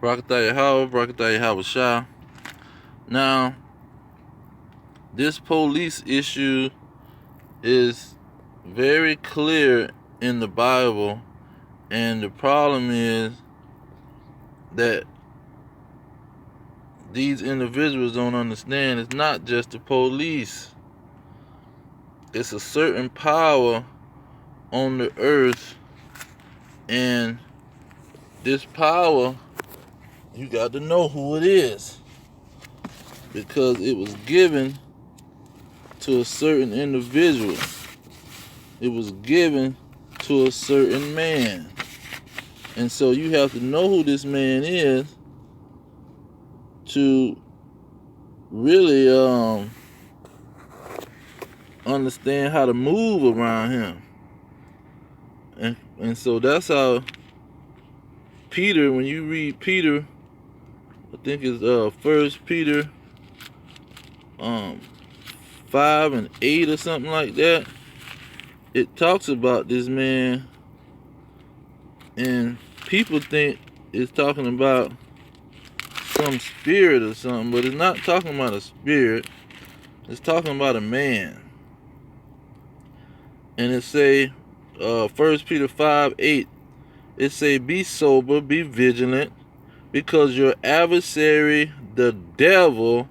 Brakatha Yahweh, Brakatha Yahweh Shah. Now, this police issue is very clear in the Bible, and the problem is that these individuals don't understand it's not just the police. It's a certain power on the earth, and this power, you got to know who it is, because it was given to a certain individual. It was given to a certain man. And so you have to know who this man is to really understand how to move around him. And so that's how Peter, when you read Peter, I think it's 1 Peter 5 and 8 or something like that, it talks about this man, and people think it's talking about some spirit or something, but it's not talking about a spirit. It's talking about a man. And it say 1 Peter 5:8, it say, be sober, be vigilant, because your adversary the devil,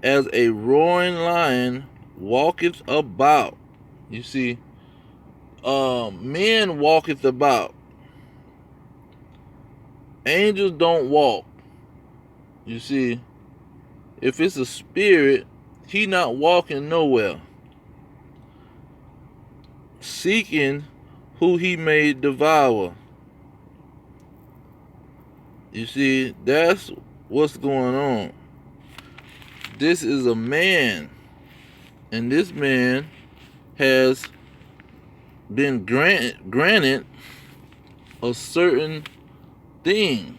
as a roaring lion, walketh about. You see, men walketh about. Angels don't walk. You see, if it's a spirit, he not walking nowhere, seeking who he may devour. You see, that's what's going on. This is a man, and this man has been granted a certain thing,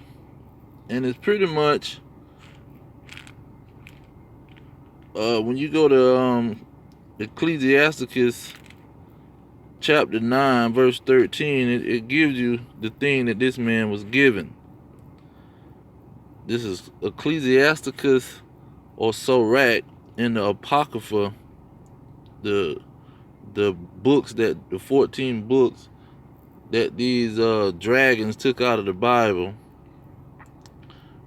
and it's pretty much when you go to Ecclesiasticus chapter 9 verse 13, it gives you the thing that this man was given. This is Ecclesiasticus or Sirach in the Apocrypha, the books, that the 14 books that these dragons took out of the Bible.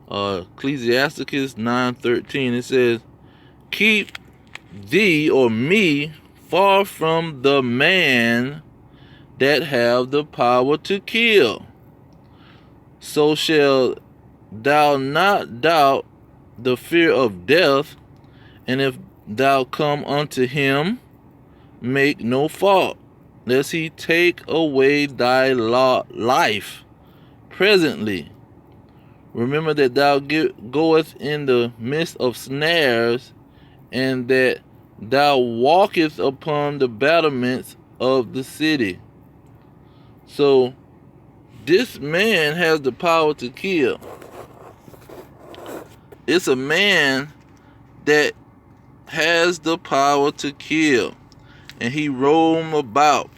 Ecclesiasticus 9:13, it says, keep thee or me far from the man that have the power to kill, so shall thou not doubt the fear of death, and if thou come unto him, make no fault, lest he take away thy life presently. Remember that thou goest in the midst of snares, and that thou walkest upon the battlements of the city. So this man has the power to kill. It's a man that has the power to kill, and he roam about.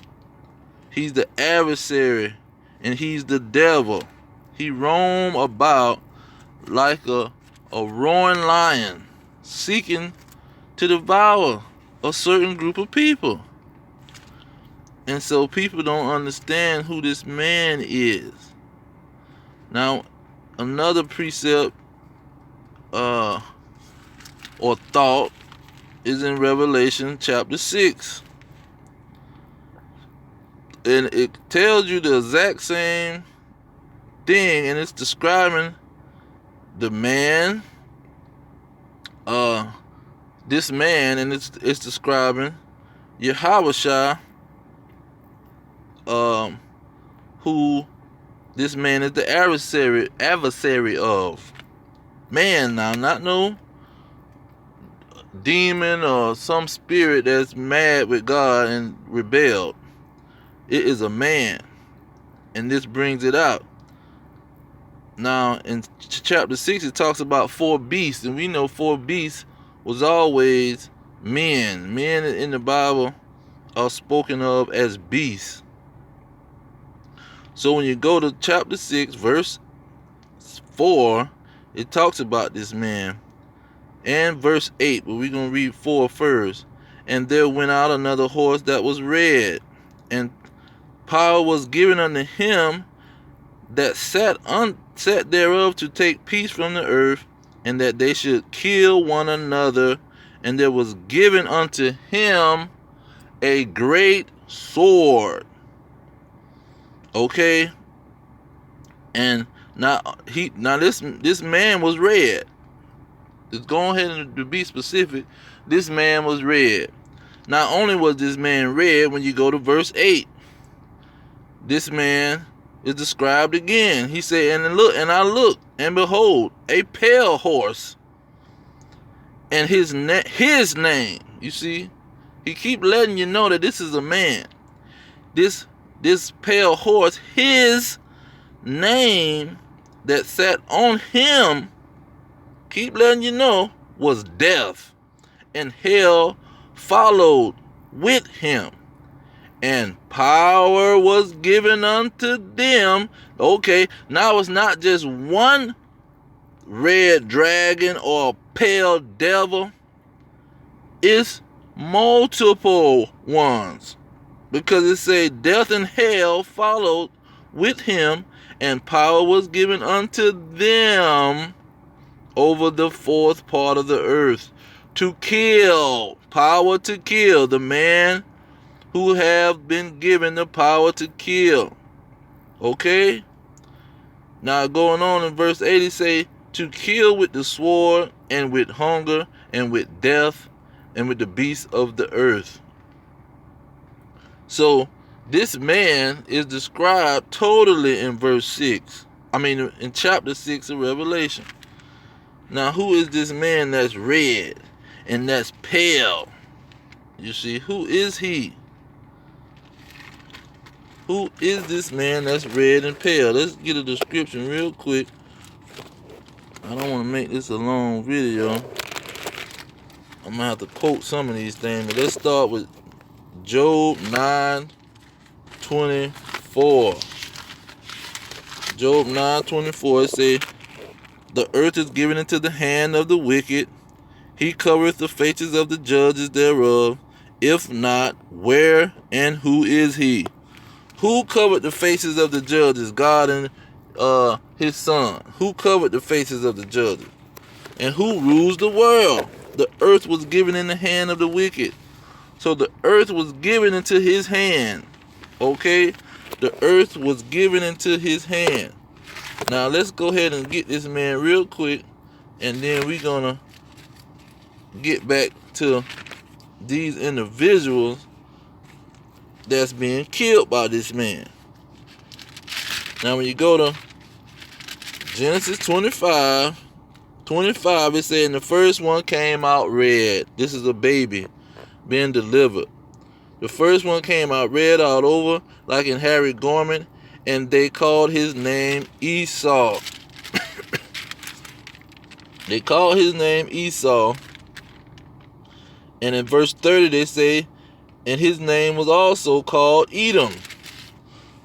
He's the adversary, and he's the devil. He roam about like a roaring lion, seeking to devour a certain group of people. And so people don't understand who this man is. Now, another precept or thought is in Revelation chapter 6. And it tells you the exact same thing, and it's describing the man, this man, and it's describing Yahushua, who this man is the adversary of. Man, now, not no demon or some spirit that's mad with God and rebelled. It is a man, and this brings it out. Now, in chapter 6, it talks about 4 beasts, and we know 4 beasts was always men. Men in the Bible are spoken of as beasts. So when you go to chapter 6, verse 4, it talks about this man. And verse 8, but we're going to read 4 first. And there went out another horse that was red, and power was given unto him that sat thereof to take peace from the earth, and that they should kill one another. And there was given unto him a great sword. Okay? And now this man was red. Just go ahead and to be specific, this man was red. Not only was this man red, when you go to verse 8, this man is described again. He said, I looked, and behold, a pale horse, and his name. You see, he keep letting you know that this is a man. This pale horse, his name that sat on him, keep letting you know, was death, and hell followed with him, and power was given unto them. Okay, now it's not just one red dragon or pale devil, it's multiple ones, because it say death and hell followed with him, and power was given unto them over the fourth part of the earth, to kill, power to kill, the man who have been given the power to kill. Okay? Now going on in verse 80, say, to kill with the sword, and with hunger, and with death, and with the beasts of the earth. So this man is described totally in verse 6. In chapter 6 of Revelation. Now, who is this man that's red and that's pale? You see, who is he? Who is this man that's red and pale? Let's get a description real quick. I don't want to make this a long video. I'm going to have to quote some of these things. But let's start with Job 9:24. Job 9:24, it says, the earth is given into the hand of the wicked. He covereth the faces of the judges thereof. If not, where and who is he? Who covered the faces of the judges? God and his son. Who covered the faces of the judges? And who rules the world? The earth was given in the hand of the wicked. So the earth was given into his hand. Okay? The earth was given into his hand. Now let's go ahead and get this man real quick, and then we're gonna get back to these individuals that's being killed by this man. Now when you go to Genesis 25, it said, and the first one came out red. This is a baby being delivered. The first one came out red all over, like in Harry Gorman, and they called his name Esau. They called his name Esau. And in verse 30 they say, and his name was also called Edom.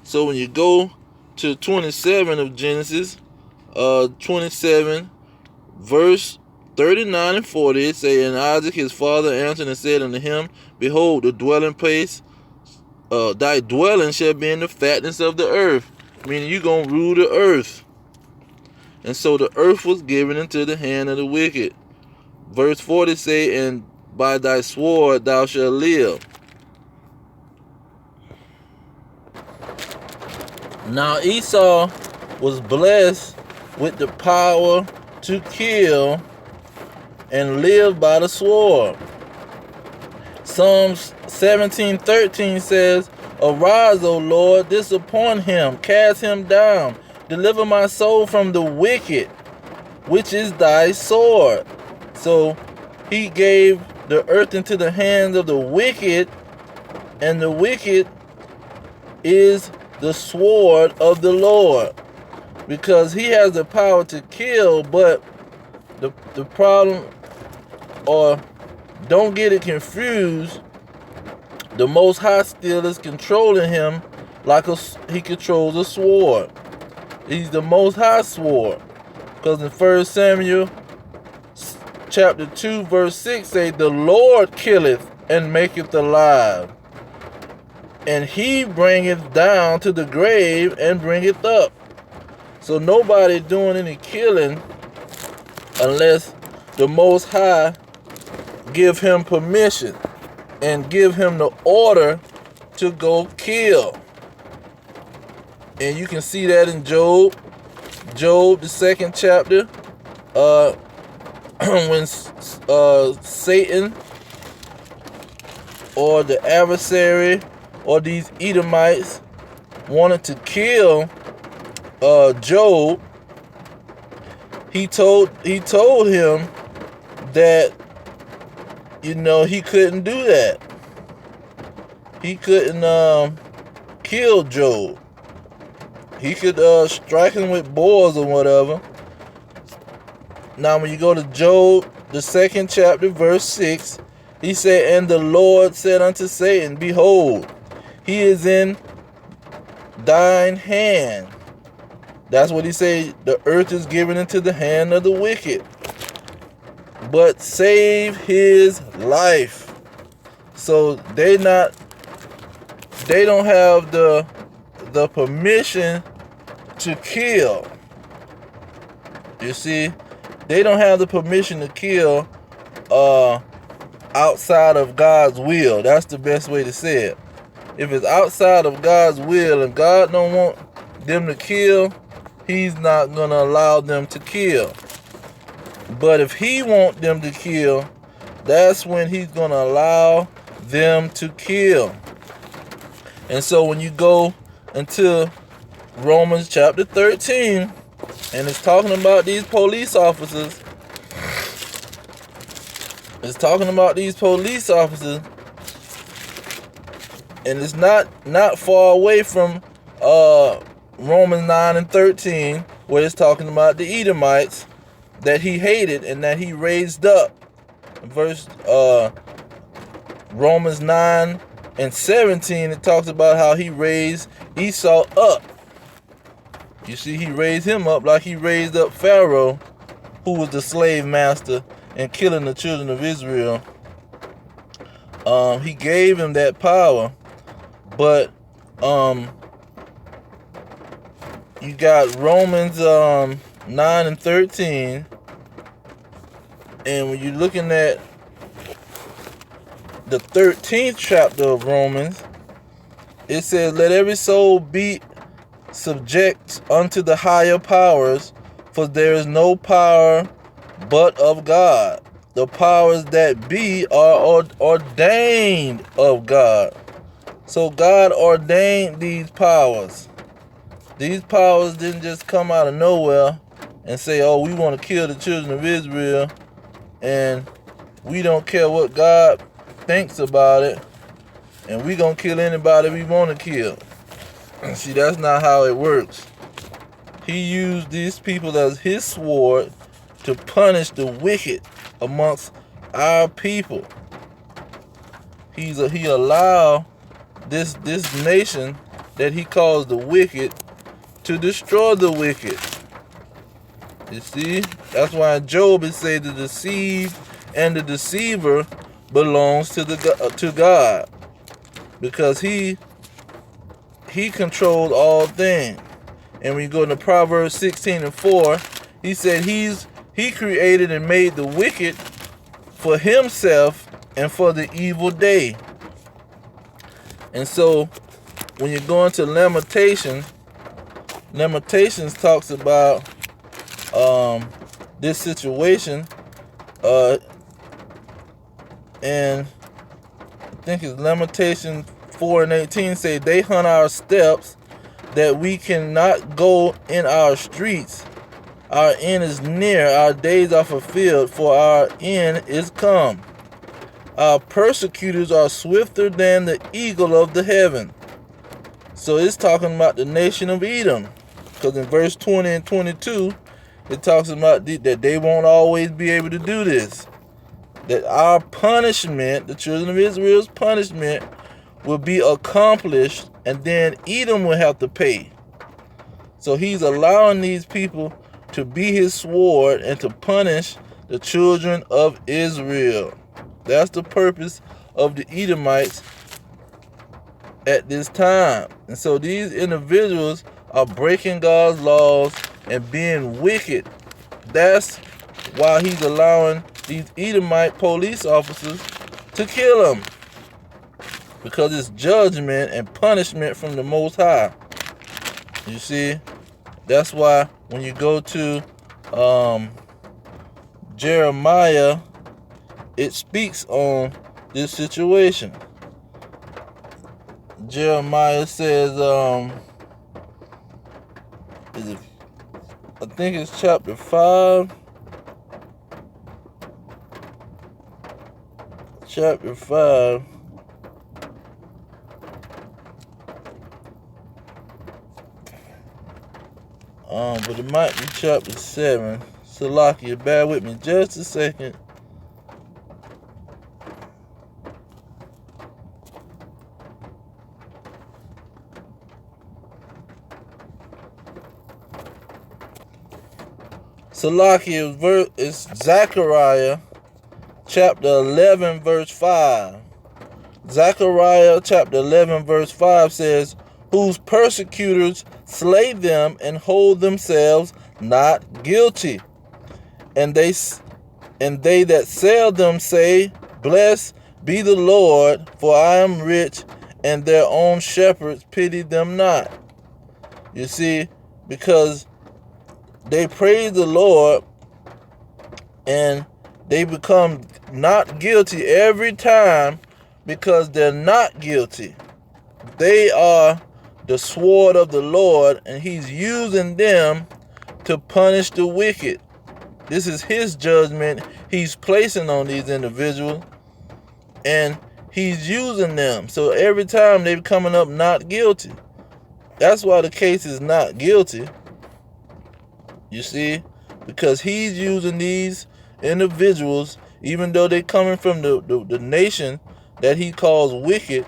So when you go to 27 of Genesis, 27, verse 39 and 40, it say, and Isaac his father answered and said unto him, behold, the dwelling place, thy dwelling shall be in the fatness of the earth. Meaning you're going to rule the earth. And so the earth was given into the hand of the wicked. Verse 40 say, and by thy sword thou shalt live. Now Esau was blessed with the power to kill and live by the sword. Psalms 17:13 says, arise, O Lord, disappoint him, cast him down, deliver my soul from the wicked, which is thy sword. So he gave the earth into the hands of the wicked, and the wicked is the sword of the Lord, because he has the power to kill, but the problem, or don't get it confused, the Most High still is controlling him like he controls a sword. He's the Most High sword. Because in 1 Samuel chapter 2 verse 6 say, the Lord killeth and maketh alive, and he bringeth down to the grave and bringeth up. So nobody doing any killing unless the Most High give him permission and give him the order to go kill. And you can see that in Job, the 2nd chapter, when Satan or the adversary or these Edomites wanted to kill Job, he told him that, you know, he couldn't do that. He couldn't kill Job. He could strike him with boars or whatever. Now, when you go to Job, the 2nd chapter, verse 6, he said, and the Lord said unto Satan, behold, he is in thine hand. That's what he said. The earth is given into the hand of the wicked, but save his life. So they don't have the permission to kill. You see, they don't have the permission to kill outside of God's will. That's the best way to say it. If it's outside of God's will and God don't want them to kill, he's not going to allow them to kill. But if he wants them to kill, that's when he's going to allow them to kill. And so when you go into Romans chapter 13, and it's talking about these police officers, and it's not far away from Romans 9 and 13, where it's talking about the Edomites that he hated and that he raised up. Verse Romans 9 and 17, it talks about how he raised Esau up. You see, he raised him up like he raised up Pharaoh, who was the slave master and killing the children of Israel. He gave him that power. But you got Romans 9 and 13, and when you're looking at the 13th chapter of Romans, it says, let every soul be subject unto the higher powers, for there is no power but of God. The powers that be are ordained of God. So God ordained these powers. These powers didn't just come out of nowhere and say, oh, we want to kill the children of Israel, and we don't care what God thinks about it, and we gonna kill anybody we want to kill. See, that's not how it works. He used these people as his sword to punish the wicked amongst our people. He allowed this nation that he calls the wicked to destroy the wicked. You see, that's why in Job it says the deceived and the deceiver belongs to God, because he controls all things. And when you go into Proverbs 16 and 4, he said he created and made the wicked for himself and for the evil day. And so when you go into Lamentations talks about this situation, and I think it's Lamentations 4 and 18 say, they hunt our steps that we cannot go in our streets. Our end is near, our days are fulfilled, for our end is come. Our persecutors are swifter than the eagle of the heaven. So it's talking about the nation of Edom, because in verse 20 and 22, it talks about that they won't always be able to do this. That our punishment, the children of Israel's punishment, will be accomplished, and then Edom will have to pay. So he's allowing these people to be his sword and to punish the children of Israel. That's the purpose of the Edomites at this time. And so these individuals are breaking God's laws and being wicked. That's why he's allowing these Edomite police officers to kill them, because it's judgment and punishment from the Most High. You see, that's why when you go to Jeremiah, it speaks on this situation. Jeremiah says, I think it's chapter 5. Chapter 5. But it might be chapter 7. Salakia, bear with me just a second. Salakia is Zechariah chapter 11 verse 5. Zechariah chapter 11 verse 5 says, whose persecutors slay them and hold themselves not guilty. And they that sell them say, blessed be the Lord, for I am rich, and their own shepherds pity them not. You see, because they praise the Lord and they become not guilty every time because they're not guilty. They are the sword of the Lord, and he's using them to punish the wicked. This is his judgment he's placing on these individuals, and he's using them. So every time they're coming up not guilty. That's why the case is not guilty. You see? Because he's using these individuals, even though they're coming from the nation that he calls wicked,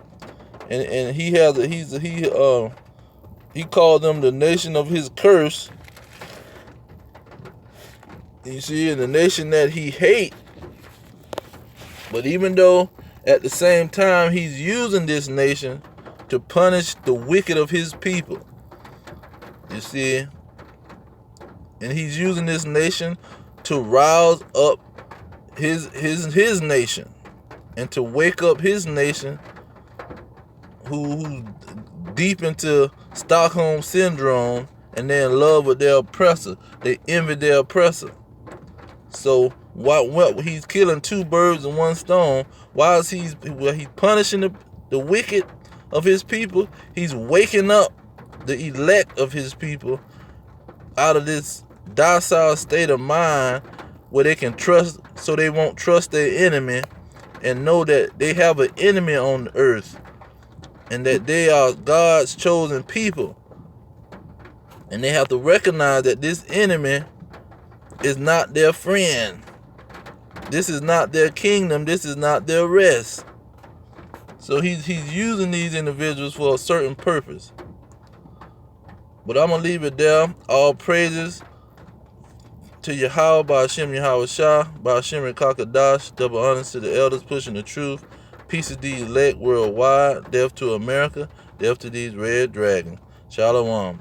and he called them the nation of his curse. You see, in the nation that he hates. But even though at the same time he's using this nation to punish the wicked of his people. You see? And he's using this nation to rouse up his nation, and to wake up his nation who's deep into Stockholm syndrome, and they're in love with their oppressor. They envy their oppressor. So what he's killing two birds with one stone. While he's punishing the wicked of his people, he's waking up the elect of his people out of this docile state of mind where they can trust, so they won't trust their enemy, and know that they have an enemy on the earth, and that they are God's chosen people. And they have to recognize that this enemy is not their friend. This is not their kingdom. This is not their rest. So he's using these individuals for a certain purpose. But I'm going to leave it there. All praises to Yahweh, Ba'ashem Yahweh Shah, Ba'ashem Kakadash, double honors to the elders pushing the truth. Peace to these elect worldwide. Death to America. Death to these red dragons. Shalom.